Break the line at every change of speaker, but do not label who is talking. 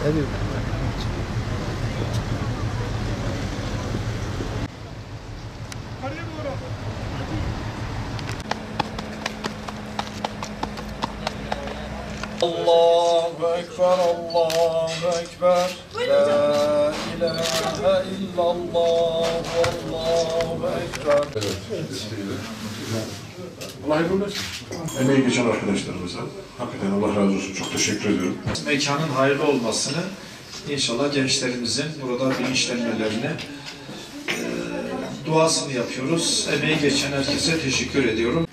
Evet.
Allahu Ekber, Allahu Ekber. La ilahe illallah, Allahu Ekber.
Evet. Allah hayırlı olsun. Emeği geçen arkadaşlarımıza hakikaten Allah razı olsun. Çok teşekkür ediyorum.
Mekanın hayırlı olmasını, inşallah gençlerimizin burada bilinçlenmelerini duasını yapıyoruz. Emeği geçen herkese teşekkür ediyorum.